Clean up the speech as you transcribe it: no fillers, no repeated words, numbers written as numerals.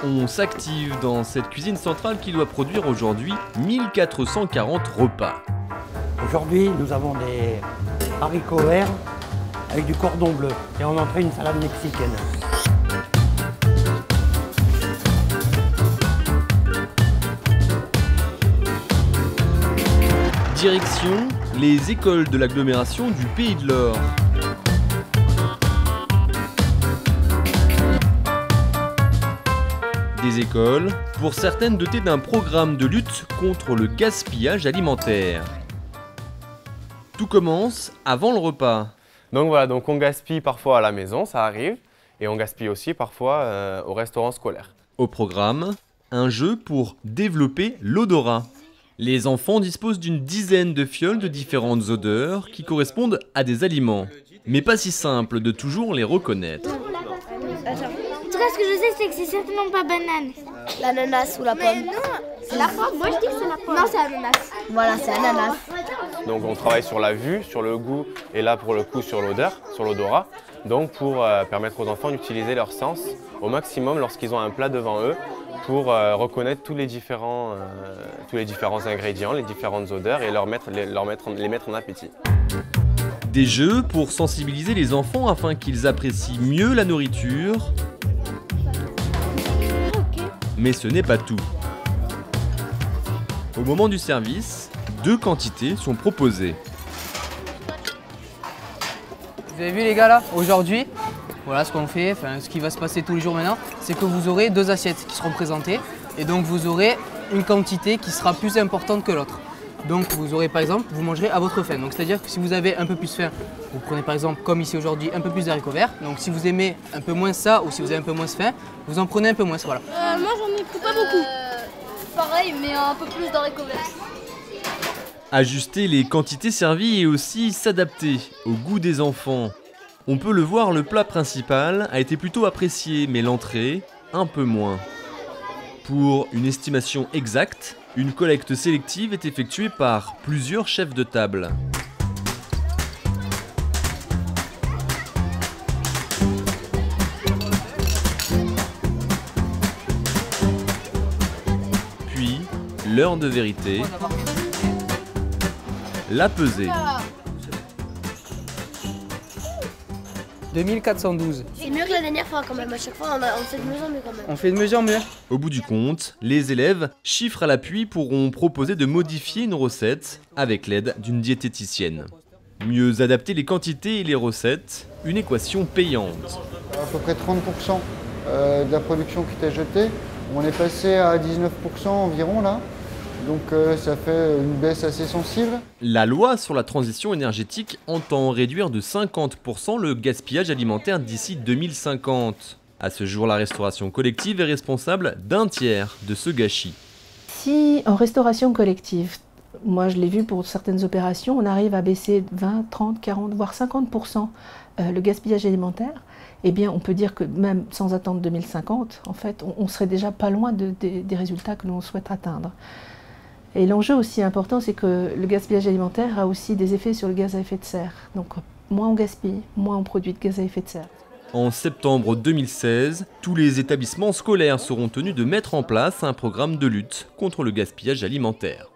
On s'active dans cette cuisine centrale qui doit produire aujourd'hui 1440 repas. Aujourd'hui, nous avons des haricots verts avec du cordon bleu et en entrée une salade mexicaine. Direction les écoles de l'agglomération du Pays de l'Or. Des écoles, pour certaines dotées d'un programme de lutte contre le gaspillage alimentaire. Tout commence avant le repas. Donc voilà, donc on gaspille parfois à la maison, ça arrive, et on gaspille aussi parfois au restaurant scolaire. Au programme, un jeu pour développer l'odorat. Les enfants disposent d'une dizaine de fioles de différentes odeurs qui correspondent à des aliments. Mais pas si simple de toujours les reconnaître. En tout cas, ce que je sais, c'est que c'est certainement pas banane. L'ananas ou la pomme. C'est la pomme. Moi, je dis que c'est la pomme. Non, c'est ananas. Voilà, c'est ananas. Donc on travaille sur la vue, sur le goût, et là pour le coup sur l'odeur, sur l'odorat. Donc pour permettre aux enfants d'utiliser leur sens au maximum lorsqu'ils ont un plat devant eux, pour reconnaître tous les différents ingrédients, les différentes odeurs et les mettre en appétit. Des jeux pour sensibiliser les enfants afin qu'ils apprécient mieux la nourriture. Mais ce n'est pas tout. Au moment du service, 2 quantités sont proposées. Vous avez vu les gars là, aujourd'hui, voilà ce qu'on fait, enfin ce qui va se passer tous les jours maintenant, c'est que vous aurez 2 assiettes qui seront présentées et donc vous aurez une quantité qui sera plus importante que l'autre. Donc vous aurez par exemple, vous mangerez à votre faim. Donc c'est-à-dire que si vous avez un peu plus faim, vous prenez par exemple comme ici aujourd'hui un peu plus d'haricots verts. Donc si vous aimez un peu moins ça ou si vous avez un peu moins faim, vous en prenez un peu moins, voilà. Moi, j'en ai pris pas beaucoup. Pareil, mais un peu plus d'haricots verts. Ajuster les quantités servies et aussi s'adapter au goût des enfants. On peut le voir, le plat principal a été plutôt apprécié, mais l'entrée, un peu moins. Pour une estimation exacte, une collecte sélective est effectuée par plusieurs chefs de table. Puis, l'heure de vérité, la pesée. 2412. C'est mieux que la dernière fois quand même, à chaque fois on fait de mieux en mieux quand même. On fait de mieux en mieux. Au bout du compte, les élèves, chiffres à l'appui, pourront proposer de modifier une recette avec l'aide d'une diététicienne. Mieux adapter les quantités et les recettes, une équation payante. À peu près 30% de la production qui était jetée. On est passé à 19% environ là. Donc ça fait une baisse assez sensible. La loi sur la transition énergétique entend réduire de 50% le gaspillage alimentaire d'ici 2050. À ce jour, la restauration collective est responsable d'un tiers de ce gâchis. Si en restauration collective, moi je l'ai vu pour certaines opérations, on arrive à baisser 20, 30, 40, voire 50% le gaspillage alimentaire, eh bien on peut dire que même sans attendre 2050, en fait, on serait déjà pas loin des résultats que l'on souhaite atteindre. Et l'enjeu aussi important, c'est que le gaspillage alimentaire a aussi des effets sur le gaz à effet de serre. Donc moins on gaspille, moins on produit de gaz à effet de serre. En septembre 2016, tous les établissements scolaires seront tenus de mettre en place un programme de lutte contre le gaspillage alimentaire.